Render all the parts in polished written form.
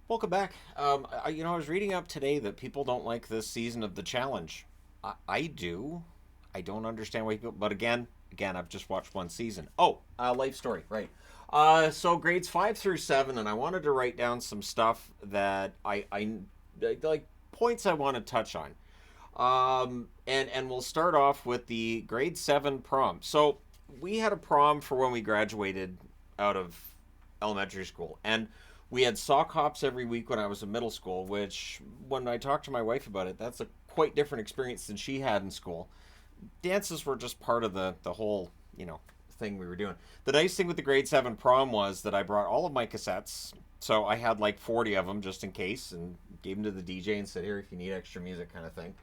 Welcome back. I was reading up today that people don't like this season of The Challenge. I do. I don't understand why people. But again, I've just watched one season. Oh, life story, right? So grades 5 through 7, and I wanted to write down some stuff that I like points I want to touch on. And we'll start off with the grade 7 prom. So we had a prom for when we graduated out of elementary school, and we had sock hops every week when I was in middle school. Which, when I talked to my wife about it, that's a quite different experience than she had in school. Dances were just part of the whole thing we were doing. The nice thing with the grade 7 prom was that I brought all of my cassettes, so I had like 40 of them just in case, and gave them to the DJ and said, "Here, if you need extra music," kind of thing.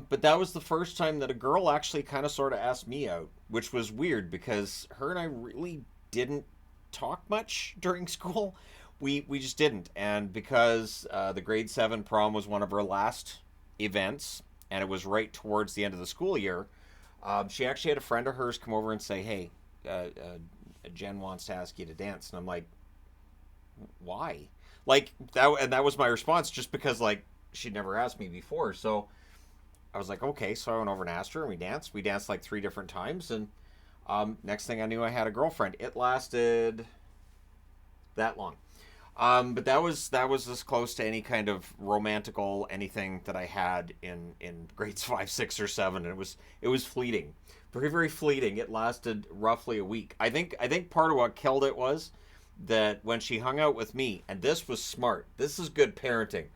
But that was the first time that a girl actually kind of sort of asked me out, which was weird because her and I really didn't talk much during school. We just didn't, and because the grade 7 prom was one of her last events, and it was right towards the end of the school year, she actually had a friend of hers come over and say, "Hey, Jen wants to ask you to dance," and I'm like, "Why?" Like that, and that was my response, just because like she'd never asked me before, so I was like, okay. So I went over and asked her, and we danced. We danced like 3 different times, and next thing I knew, I had a girlfriend. It lasted that long. But that was as close to any kind of romantical anything that I had in grades 5, 6, or 7. And it was fleeting, very very fleeting. It lasted roughly a week. I think part of what killed it was that when she hung out with me, and this was smart. This is good parenting.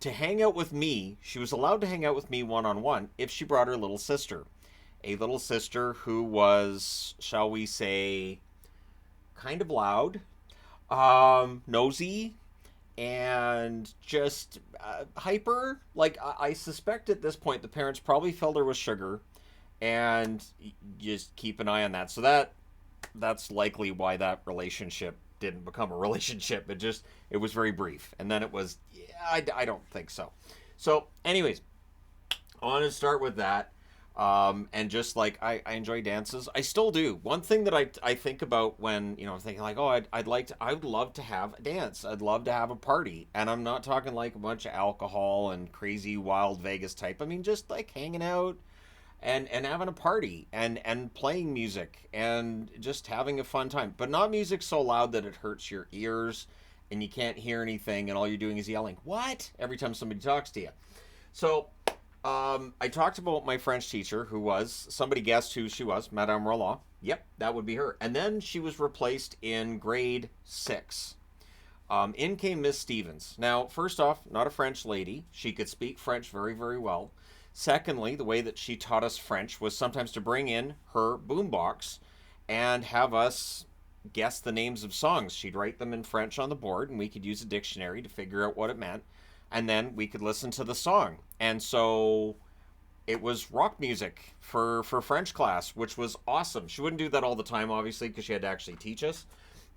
To hang out with me, she was allowed to hang out with me one on one if she brought her little sister, a little sister who was, shall we say, kind of loud, nosy, and just hyper. Like I suspect at this point the parents probably filled her with sugar, and just keep an eye on that. So that's likely why that relationship didn't become a relationship. It was very brief, and then it was, yeah, I don't think so. So, anyways, I want to start with that. And just like I enjoy dances, I still do. One thing that I think about when I'm thinking like, oh, I would love to have a dance. I'd love to have a party, and I'm not talking like a bunch of alcohol and crazy wild Vegas type. I mean, just like hanging out and having a party and playing music and just having a fun time, but not music so loud that it hurts your ears and you can't hear anything, and all you're doing is yelling "what" every time somebody talks to you. So I talked about my French teacher, who was, somebody guessed who she was, Madame Roland. Yep, that would be her. And then she was replaced in grade 6. In came Miss Stevens. Now, first off, not a French lady. She could speak French very, very well. Secondly, the way that she taught us French was sometimes to bring in her boombox and have us guess the names of songs. She'd write them in French on the board, and we could use a dictionary to figure out what it meant. And then we could listen to the song. And so it was rock music for French class, which was awesome. She wouldn't do that all the time, obviously, because she had to actually teach us.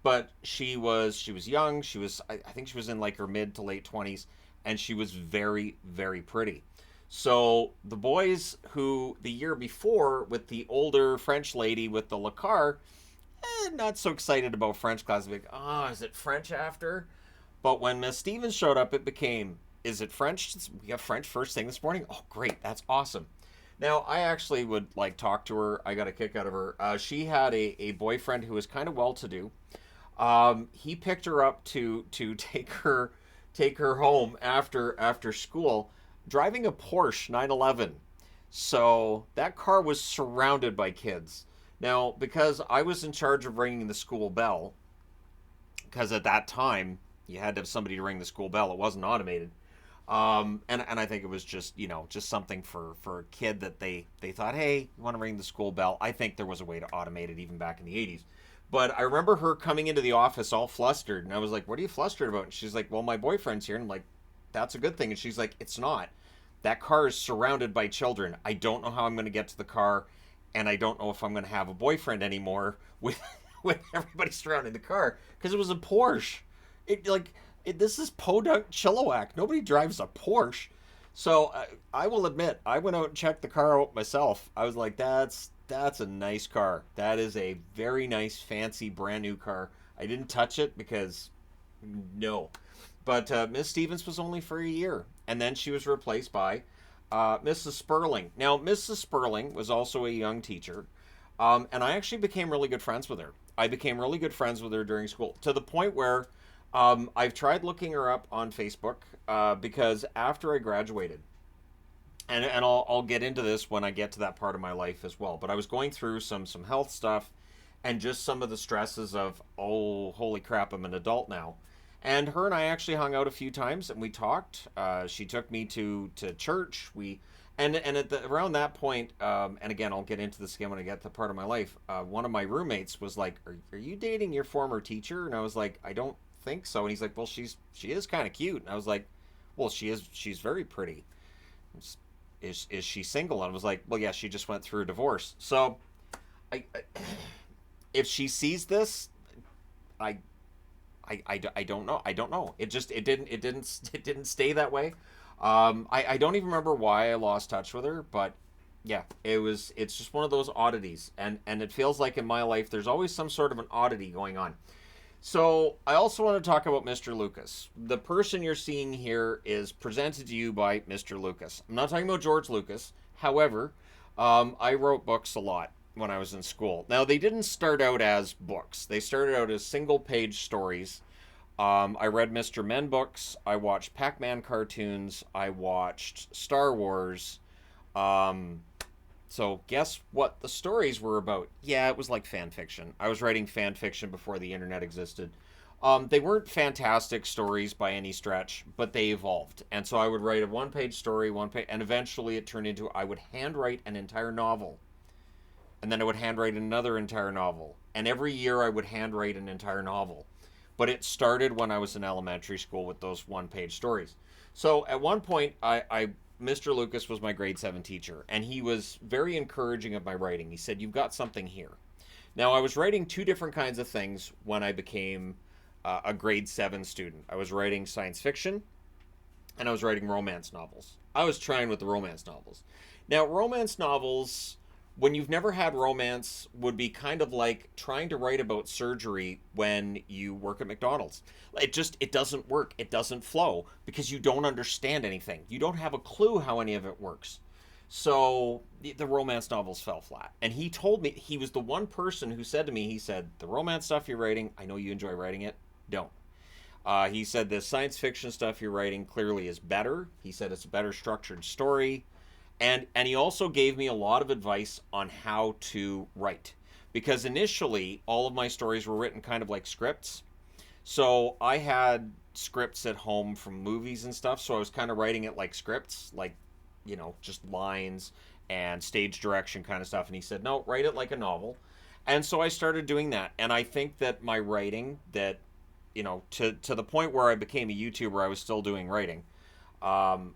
But she was young. I think she was in like her mid to late 20s, and she was very very pretty. So the boys who the year before with the older French lady with the Lacar, not so excited about French class. Like, oh, is it French after? But when Miss Stevens showed up, it became, is it French? We have French first thing this morning. Oh, great, that's awesome. Now, I actually would like talk to her. I got a kick out of her. She had a boyfriend who was kind of well to do. He picked her up to take her home after school, driving a Porsche 911. So that car was surrounded by kids. Now, because I was in charge of ringing the school bell, because at that time you had to have somebody to ring the school bell. It wasn't automated. And I think it was just something for a kid that they thought, hey, you want to ring the school bell? I think there was a way to automate it even back in the 80s. But I remember her coming into the office all flustered, and I was like, "What are you flustered about?" And she's like, "Well, my boyfriend's here." And I'm like, "That's a good thing." And she's like, "It's not. That car is surrounded by children. I don't know how I'm going to get to the car, and I don't know if I'm going to have a boyfriend anymore with with everybody surrounding the car, because it was a Porsche. This is Podunk Chilliwack. Nobody drives a Porsche." So I will admit, I went out and checked the car out myself. I was like, that's a nice car. That is a very nice, fancy, brand new car. I didn't touch it because No. But Miss Stevens was only for a year, and then she was replaced by Mrs. Sperling. Now, Mrs. Sperling was also a young teacher, and I actually became really good friends with her. I became really good friends with her during school to the point where I've tried looking her up on Facebook because after I graduated, and I'll get into this when I get to that part of my life as well. But I was going through some health stuff, and just some of the stresses of, oh, holy crap, I'm an adult now. And her and I actually hung out a few times and we talked. She took me to church. And around that point, and again, I'll get into this again when I get to the part of my life. One of my roommates was like, are you dating your former teacher?" And I was like, "I don't think so." And he's like, "Well, she is kind of cute." And I was like, "Well, she's very pretty. Is she single?" And I was like, "Well, yeah, she just went through a divorce." So I if she sees this, I, I don't know. I don't know. It didn't stay that way. I don't even remember why I lost touch with her, but yeah, it's just one of those oddities, and it feels like in my life there's always some sort of an oddity going on. So I also want to talk about Mr. Lucas. The person you're seeing here is presented to you by Mr. Lucas. I'm not talking about George Lucas. However, I wrote books a lot when I was in school. Now, they didn't start out as books. They started out as single page stories. I read Mr. Men books. I watched Pac-Man cartoons. I watched Star Wars. Um, so guess what the stories were about? Yeah, it was like fan fiction. I was writing fan fiction before the internet existed. They weren't fantastic stories by any stretch, but they evolved. And so I would write a one-page story, one page, and eventually it turned into I would handwrite an entire novel, and then I would handwrite another entire novel, and every year I would handwrite an entire novel. But it started when I was in elementary school with those one-page stories. So at one point, I Mr. Lucas was my grade 7 teacher, and he was very encouraging of my writing. He said, "You've got something here." Now, I was writing two different kinds of things when I became a grade 7 student. I was writing science fiction, and I was writing romance novels. I was trying with the romance novels. Now, romance novels, when you've never had romance, would be kind of like trying to write about surgery when you work at McDonald's. It doesn't work. It doesn't flow because you don't understand anything. You don't have a clue how any of it works. So the romance novels fell flat. And he told me, he was the one person who said to me, he said, "The romance stuff you're writing, I know you enjoy writing it. Don't." He said the science fiction stuff you're writing clearly is better. He said it's a better structured story. And he also gave me a lot of advice on how to write. Because initially, all of my stories were written kind of like scripts. So I had scripts at home from movies and stuff. So I was kind of writing it like scripts, like, just lines and stage direction kind of stuff. And he said, "No, write it like a novel." And so I started doing that. And I think that my writing, that, to the point where I became a YouTuber, I was still doing writing,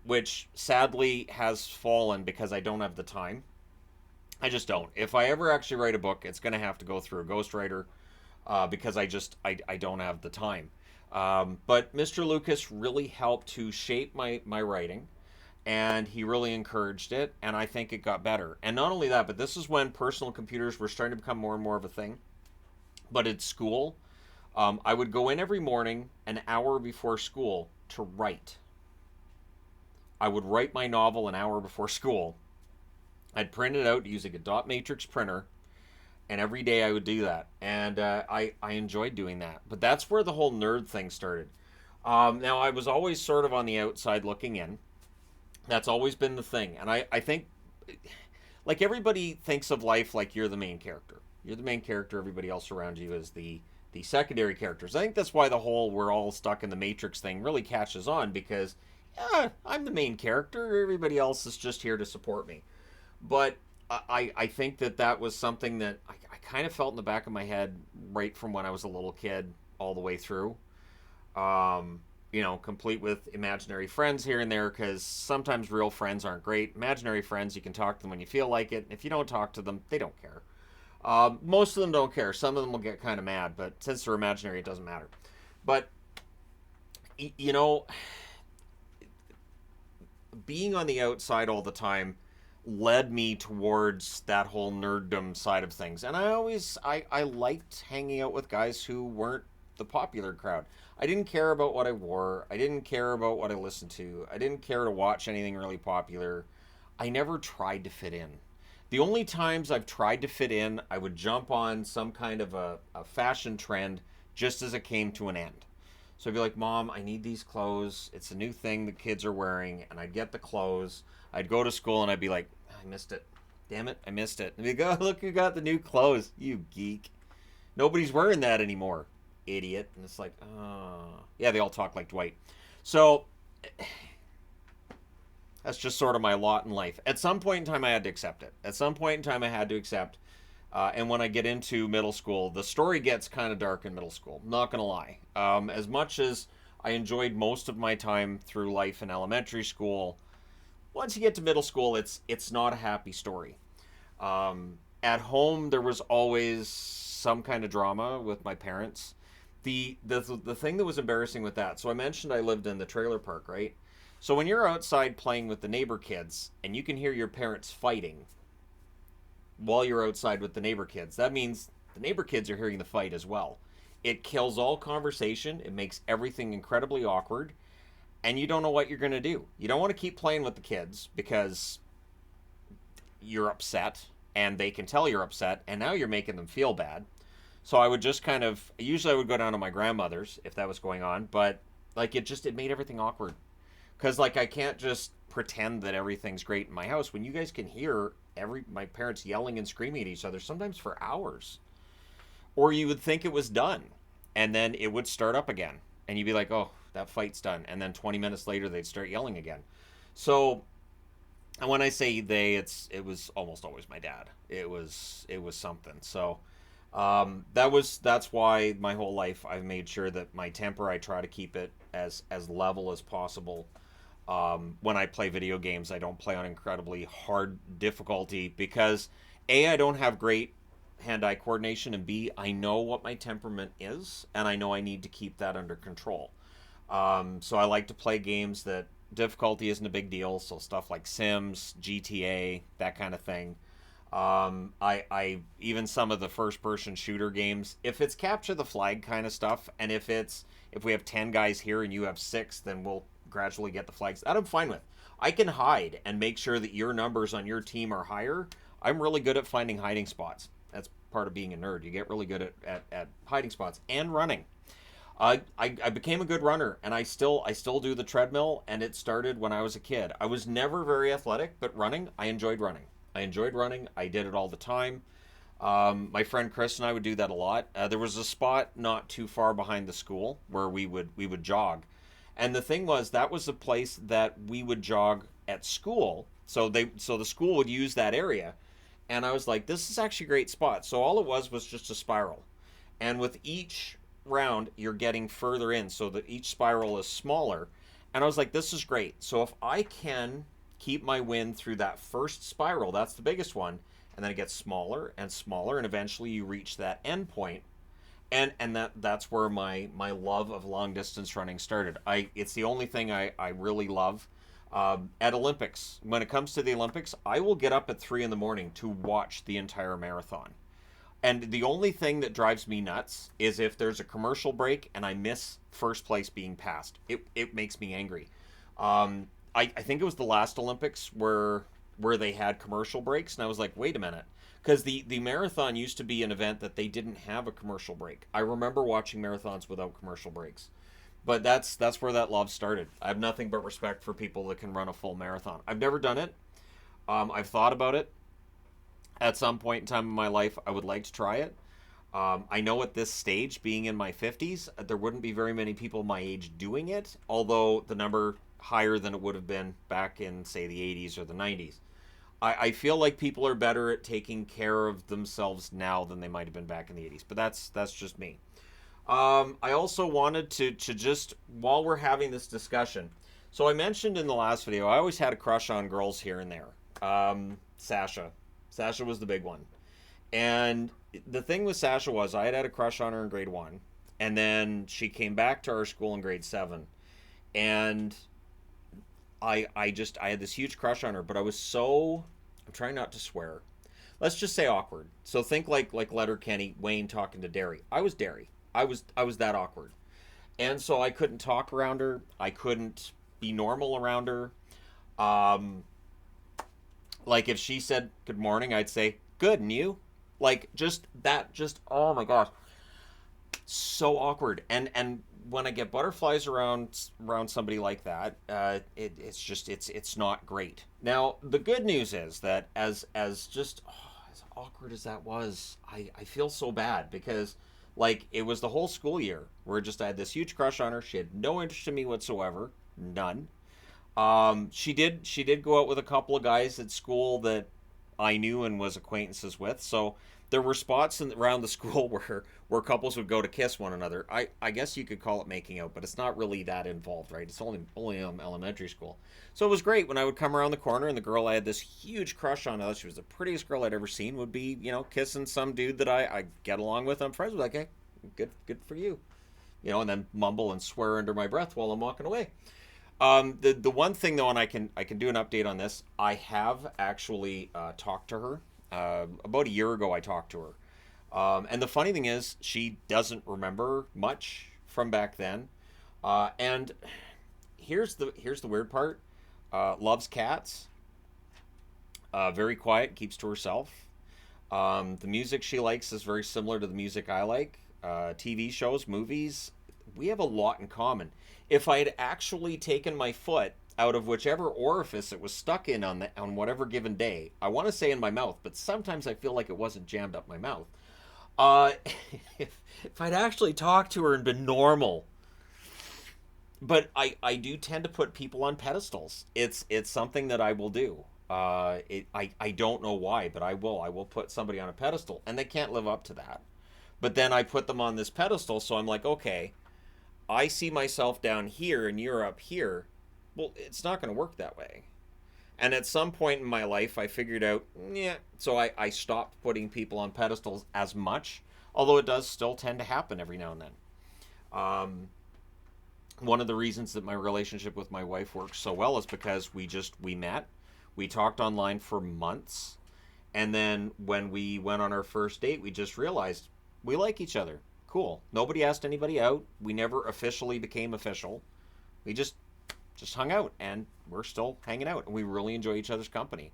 which sadly has fallen because I don't have the time. I just don't. If I ever actually write a book, it's going to have to go through a ghostwriter because I don't have the time. But Mr. Lucas really helped to shape my writing, and he really encouraged it, and I think it got better. And not only that, but this is when personal computers were starting to become more and more of a thing. But at school, I would go in every morning an hour before school to write. I would write my novel an hour before school. I'd print it out using a dot matrix printer, and every day I would do that. And I enjoyed doing that. But that's where the whole nerd thing started. Now, I was always sort of on the outside looking in. That's always been the thing. And I think, like, everybody thinks of life like you're the main character. You're the main character, everybody else around you is the secondary characters. I think that's why the whole we're all stuck in the matrix thing really catches on because, yeah, I'm the main character. Everybody else is just here to support me. But I think that was something that I kind of felt in the back of my head right from when I was a little kid all the way through. Complete with imaginary friends here and there because sometimes real friends aren't great. Imaginary friends, you can talk to them when you feel like it. If you don't talk to them, they don't care. Most of them don't care. Some of them will get kind of mad, but since they're imaginary, it doesn't matter. But, you know, being on the outside all the time led me towards that whole nerddom side of things. And I liked hanging out with guys who weren't the popular crowd. I didn't care about what I wore. I didn't care about what I listened to. I didn't care to watch anything really popular. I never tried to fit in. The only times I've tried to fit in, I would jump on some kind of a fashion trend just as it came to an end. So I'd be like, Mom, I need these clothes. It's a new thing the kids are wearing. And I'd get the clothes. I'd go to school and I'd be like, I missed it. Damn it, I missed it. And they'd go, look who got the new clothes. You geek. Nobody's wearing that anymore. Idiot. And it's like, oh. Yeah, they all talk like Dwight. So that's just sort of my lot in life. At some point in time, I had to accept it. At some point in time, I had to accept. And when I get into middle school, the story gets kind of dark in middle school. Not going to lie. As much as I enjoyed most of my time through life in elementary school, once you get to middle school, it's not a happy story. At home, there was always some kind of drama with my parents. The thing that was embarrassing with that, so I mentioned I lived in the trailer park, right? So when you're outside playing with the neighbor kids and you can hear your parents fighting while you're outside with the neighbor kids, that means the neighbor kids are hearing the fight as well. It kills all conversation. It makes everything incredibly awkward, and you don't know what you're going to do. You don't want to keep playing with the kids because you're upset and they can tell you're upset, and now you're making them feel bad. So I would just kind of, usually I would go down to my grandmother's if that was going on, but like it made everything awkward. Because like I can't just pretend that everything's great in my house when you guys can hear my parents yelling and screaming at each other sometimes for hours. Or you would think it was done, and then it would start up again, and you'd be like, "Oh, that fight's done," and then 20 minutes later they'd start yelling again. So, and when I say they, it was almost always my dad. It was something. So, that's why my whole life I've made sure that my temper, I try to keep it as level as possible. When I play video games, I don't play on incredibly hard difficulty because A, I don't have great hand-eye coordination, and B, I know what my temperament is, and I know I need to keep that under control. So I like to play games that difficulty isn't a big deal, so stuff like Sims, GTA, that kind of thing. I even some of the first-person shooter games, if it's capture the flag kind of stuff, and if we have 10 guys here and you have 6, then we'll gradually get the flags. That I'm fine with. I can hide and make sure that your numbers on your team are higher. I'm really good at finding hiding spots. That's part of being a nerd. You get really good at hiding spots and running. I became a good runner, and I still do the treadmill, and it started when I was a kid. I was never very athletic, but running, I enjoyed running. I enjoyed running. I did it all the time. My friend Chris and I would do that a lot. There was a spot not too far behind the school where we would jog, and the thing was that was a place that we would jog at school. So the school would use that area, and I was like, this is actually a great spot. So all it was just a spiral, and with each round you're getting further in, so that each spiral is smaller. And I was like, this is great. So if I can keep my win through that first spiral, that's the biggest one, and then it gets smaller and smaller, and eventually you reach that end point. And that's where my love of long distance running started. It's the only thing I really love. At Olympics, when it comes to the Olympics, I will get up at 3 in the morning to watch the entire marathon. And the only thing that drives me nuts is if there's a commercial break and I miss first place being passed. It makes me angry. I think it was the last Olympics where they had commercial breaks, and I was like, wait a minute. Because the marathon used to be an event that they didn't have a commercial break. I remember watching marathons without commercial breaks. But that's where that love started. I have nothing but respect for people that can run a full marathon. I've never done it. I've thought about it. At some point in time in my life, I would like to try it. I know at this stage, being in my 50s, there wouldn't be very many people my age doing it, although the number higher than it would have been back in, say, the 80s or the 90s. I feel like people are better at taking care of themselves now than they might have been back in the 80s, but that's just me. I also wanted to just, while we're having this discussion, so I mentioned in the last video, I always had a crush on girls here and there. Sasha. Sasha was the big one. And the thing with Sasha was I had a crush on her in grade 1, and then she came back to our school in grade 7, and I had this huge crush on her, but I was so, I'm trying not to swear. Let's just say awkward. So think like Letterkenny, Wayne talking to Derry. I was Derry. I was that awkward. And so I couldn't talk around her. I couldn't be normal around her. Um, like if she said good morning, I'd say good, and you? Like just that, just oh my gosh, so awkward. And when I get butterflies around somebody like that, it's just it's not great. Now the good news is that as just as awkward as that was, I feel so bad because like it was the whole school year where just I had this huge crush on her. She had no interest in me whatsoever, none. She did go out with a couple of guys at school that I knew and was acquaintances with. So there were spots around the school where couples would go to kiss one another. I guess you could call it making out, but it's not really that involved, right? It's only elementary school. So it was great when I would come around the corner and the girl I had this huge crush on, she was the prettiest girl I'd ever seen, would be kissing some dude that I get along with. I'm friends with. Like, hey, good for you, and then mumble and swear under my breath while I'm walking away. The one thing though, and I can do an update on this. I have actually talked to her. About a year ago, I talked to her, and the funny thing is, she doesn't remember much from back then. And here's the weird part. Loves cats. Very quiet, keeps to herself. The music she likes is very similar to the music I like. TV shows, movies. We have a lot in common. If I had actually taken my foot out of whichever orifice it was stuck in on whatever given day, I want to say in my mouth, but sometimes I feel like it wasn't jammed up my mouth. Uh, if I'd actually talked to her and been normal, but I do tend to put people on pedestals. It's something that I will do. I don't know why, but I will put somebody on a pedestal, and they can't live up to that. But then I put them on this pedestal, so I'm like, okay, I see myself down here and you're up here. Well, it's not going to work that way. And at some point in my life, I figured out, yeah. So I stopped putting people on pedestals as much, although it does still tend to happen every now and then. Um, One of the reasons that my relationship with my wife works so well is because we met, we talked online for months, and then when we went on our first date, we just realized we like each other. Cool. Nobody asked anybody out. We never officially became official. We just hung out, and we're still hanging out, and we really enjoy each other's company.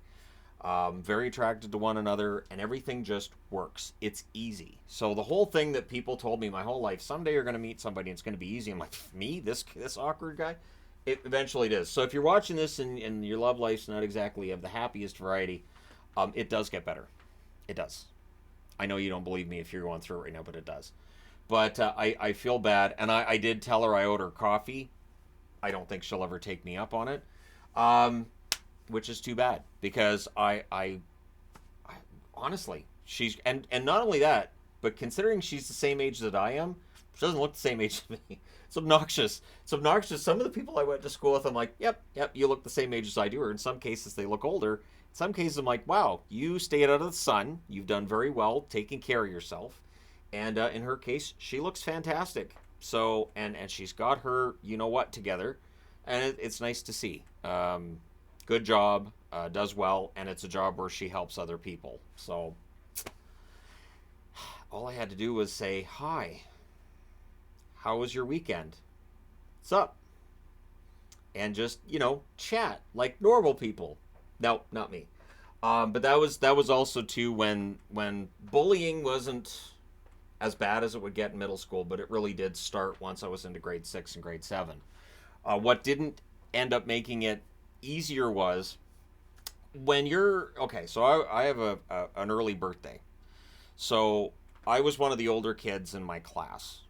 Very attracted to one another, and everything just works. It's easy. So the whole thing that people told me my whole life, someday you're going to meet somebody and it's going to be easy. I'm like, me, this awkward guy. It eventually it is. So if you're watching this and your love life's not exactly of the happiest variety, it does get better. It does. I know you don't believe me if you're going through it right now, but it does. But I feel bad, and I did tell her I owed her coffee. I don't think she'll ever take me up on it. Um, which is too bad because I honestly, and not only that, but considering she's the same age that I am, she doesn't look the same age as me. It's obnoxious. It's obnoxious. Some of the people I went to school with, I'm like, yep, you look the same age as I do. Or in some cases, they look older. In some cases, I'm like, wow, you stayed out of the sun. You've done very well taking care of yourself. And in her case, she looks fantastic. So, and she's got her, you know what, together. And it's nice to see. Good job, does well, and it's a job where she helps other people. So all I had to do was say, hi, how was your weekend? What's up? And just, chat like normal people. No, not me. But that was also too when bullying wasn't as bad as it would get in middle school, but it really did start once I was into grade 6 and grade 7. What didn't end up making it easier was when you're okay. So I have an early birthday, so I was one of the older kids in my class.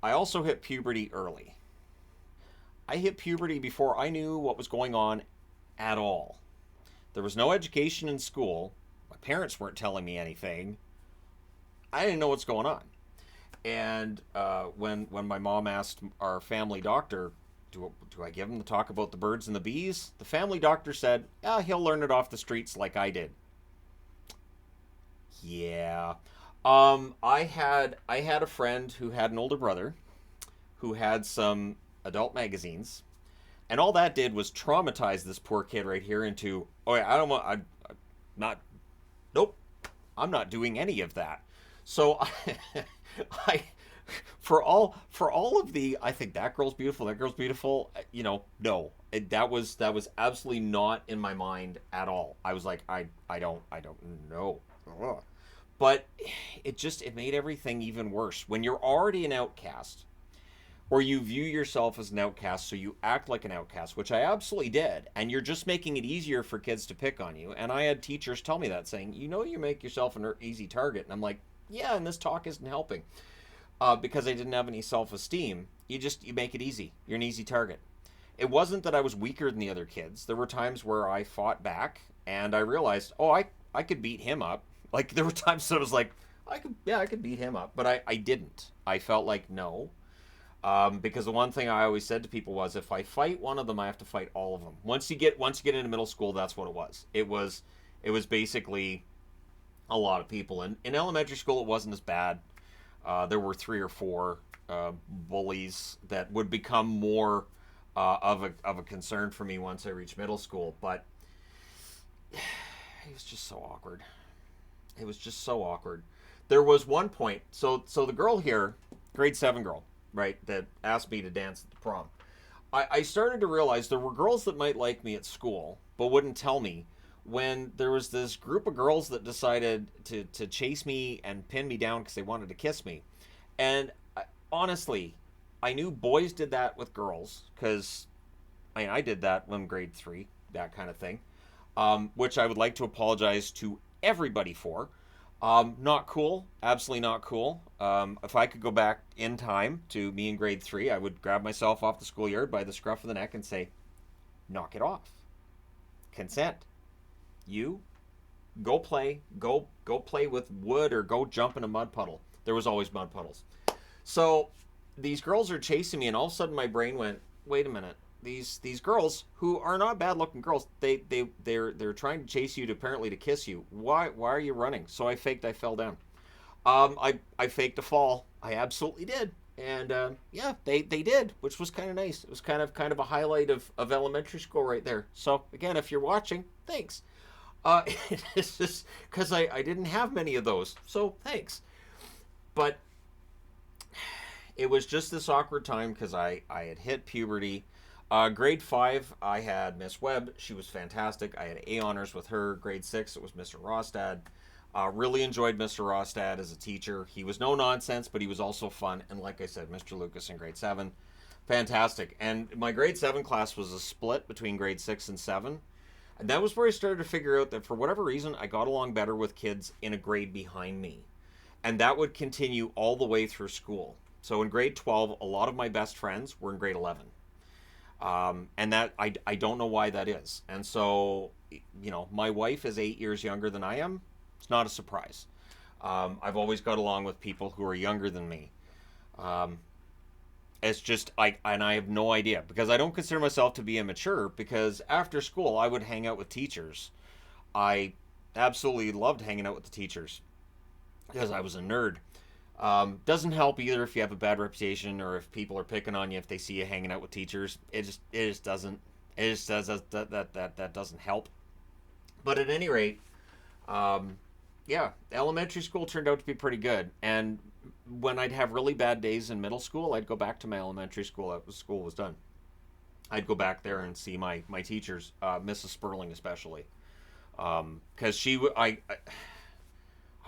I also hit puberty early. I hit puberty before I knew what was going on at all. There was no education in school. My parents weren't telling me anything. I didn't know what's going on. And when my mom asked our family doctor, do I give him the talk about the birds and the bees? The family doctor said, yeah, he'll learn it off the streets like I did. Yeah. I had a friend who had an older brother who had some adult magazines, and all that did was traumatize this poor kid right here into, oh yeah, I don't want, I'm not, nope, I'm not doing any of that. So I For all of the, I think that girl's beautiful, that girl's beautiful, no. That was absolutely not in my mind at all. I was like, I don't know. Ugh. But it made everything even worse. When you're already an outcast, or you view yourself as an outcast, so you act like an outcast, which I absolutely did, and you're just making it easier for kids to pick on you. And I had teachers tell me that, saying, you make yourself an easy target. And I'm like, yeah, and this talk isn't helping. Because I didn't have any self-esteem, you make it easy. You're an easy target. It wasn't that I was weaker than the other kids. There were times where I fought back, and I realized, oh, I could beat him up. Like, there were times that I was like, I could beat him up, but I didn't. I felt like, no. Because the one thing I always said to people was, if I fight one of them, I have to fight all of them. Once you get into middle school, that's what it was. It was basically a lot of people. And in elementary school, it wasn't as bad. There were three or four bullies that would become more of a concern for me once I reached middle school. But it was just so awkward. It was just so awkward. There was one point. So the girl here, grade 7 girl, right, that asked me to dance at the prom. I started to realize there were girls that might like me at school, but wouldn't tell me, when there was this group of girls that decided to chase me and pin me down because they wanted to kiss me. And honestly, I knew boys did that with girls, because I did that when grade 3, that kind of thing, which I would like to apologize to everybody for. Not cool. Absolutely not cool. If I could go back in time to me in grade 3, I would grab myself off the schoolyard by the scruff of the neck and say, knock it off. Consent. You go play. Go play with wood, or go jump in a mud puddle. There was always mud puddles. So these girls are chasing me, and all of a sudden my brain went, wait a minute. These girls, who are not bad looking girls, they're trying to chase you, to apparently to kiss you. Why are you running? So I fell down. I faked a fall. I absolutely did. And yeah, they did, which was kind of nice. It was kind of a highlight of elementary school right there. So again, if you're watching, thanks. It's just because I didn't have many of those, so thanks. But it was just this awkward time because I had hit puberty. Grade 5, I had Miss Webb. She was fantastic. I had A honors with her. Grade 6, it was Mr. Rostad. Really enjoyed Mr. Rostad as a teacher. He was no nonsense, but he was also fun. And like I said, Mr. Lucas in grade 7, fantastic. And my grade 7 class was a split between grade 6 and 7. And that was where I started to figure out that for whatever reason, I got along better with kids in a grade behind me. And that would continue all the way through school. So in grade 12, a lot of my best friends were in grade 11. And that I don't know why that is. And so, my wife is 8 years younger than I am. It's not a surprise. I've always got along with people who are younger than me. It's just, and I have no idea, because I don't consider myself to be immature, because after school I would hang out with teachers. I absolutely loved hanging out with the teachers because I was a nerd. Doesn't help either if you have a bad reputation, or if people are picking on you if they see you hanging out with teachers. It just doesn't. It just does that doesn't help. But at any rate, yeah, elementary school turned out to be pretty good. And when I'd have really bad days in middle school, I'd go back to my elementary school after school was done. I'd go back there and see my teachers, Mrs. Sperling especially, because I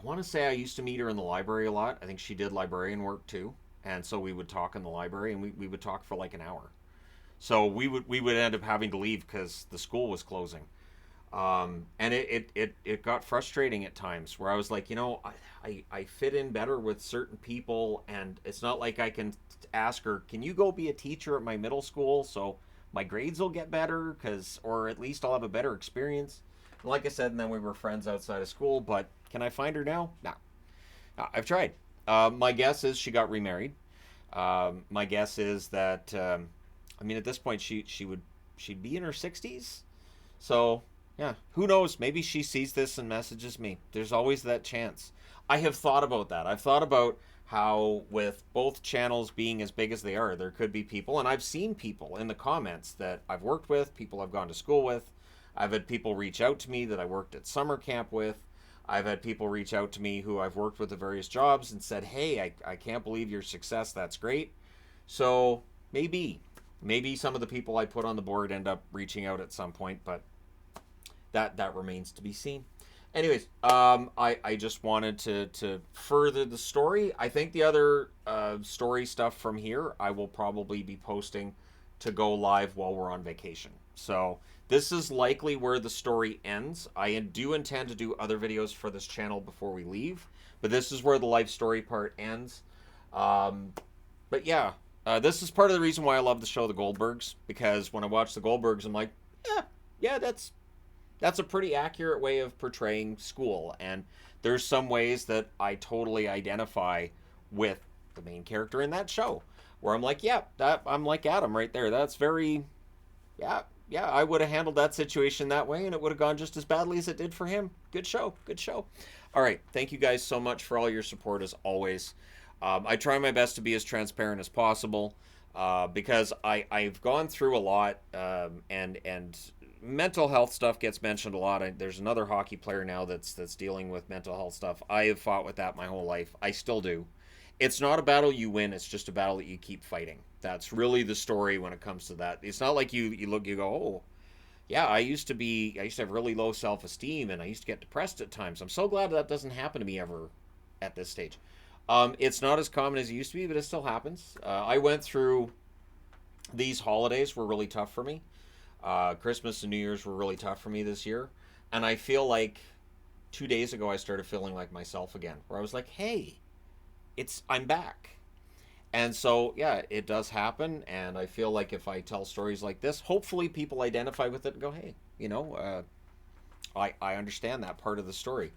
want to say I used to meet her in the library a lot. I think she did librarian work too, and so we would talk in the library, and we would talk for like an hour. So we would end up having to leave because the school was closing. And it got frustrating at times, where I was like, I fit in better with certain people, and it's not like I can ask her, can you go be a teacher at my middle school so my grades will get better, or at least I'll have a better experience. And like I said, and then we were friends outside of school, but can I find her now? No. I've tried. My guess is she got remarried. My guess is that, at this point she'd be in her 60s. So yeah, who knows? Maybe she sees this and messages me. There's always that chance. I have thought about that. I've thought about how, with both channels being as big as they are, there could be people, and I've seen people in the comments that I've worked with, people I've gone to school with. I've had people reach out to me that I worked at summer camp with. I've had people reach out to me who I've worked with at various jobs and said, hey, I can't believe your success. That's great. So maybe some of the people I put on the board end up reaching out at some point, but that remains to be seen. Anyways, I just wanted to further the story. I think the other story stuff from here I will probably be posting to go live while we're on vacation. So this is likely where the story ends. I do intend to do other videos for this channel before we leave, but this is where the life story part ends. But yeah, this is part of the reason why I love the show The Goldbergs, because when I watch The Goldbergs, I'm like, yeah, that's a pretty accurate way of portraying school. And there's some ways that I totally identify with the main character in that show, where I'm like, yeah, that I'm like Adam right there. That's very, yeah, I would have handled that situation that way, and it would have gone just as badly as it did for him. Good show, good show. All right, thank you guys so much for all your support as always. I try my best to be as transparent as possible, because I've gone through a lot, and mental health stuff gets mentioned a lot. There's another hockey player now that's dealing with mental health stuff. I have fought with that my whole life. I still do. It's not a battle you win. It's just a battle that you keep fighting. That's really the story when it comes to that. It's not like you look, you go, oh, yeah, I used to have really low self-esteem, and I used to get depressed at times. I'm so glad that doesn't happen to me ever at this stage. It's not as common as it used to be, but it still happens. I went through, these holidays were really tough for me. Christmas and New Year's were really tough for me this year. And I feel like 2 days ago I started feeling like myself again, where I was like, hey, I'm back. And so, yeah, it does happen. And I feel like if I tell stories like this, hopefully people identify with it and go, hey, I understand that part of the story.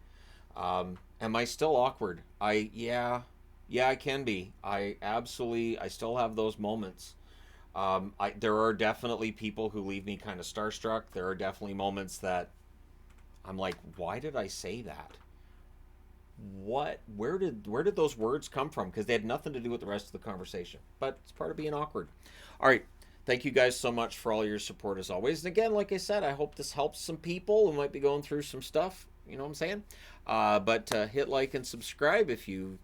Am I still awkward? Yeah, I can be. I still have those moments. There are definitely people who leave me kind of starstruck. There are definitely moments that I'm like, why did I say that? Where did those words come from? Because they had nothing to do with the rest of the conversation. But it's part of being awkward. All right. Thank you guys so much for all your support as always. And again, like I said, I hope this helps some people who might be going through some stuff. You know what I'm saying? But hit like and subscribe if you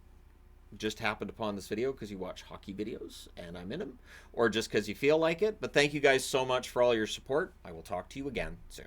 just happened upon this video because you watch hockey videos and I'm in them, or just because you feel like it. But thank you guys so much for all your support. I will talk to you again soon.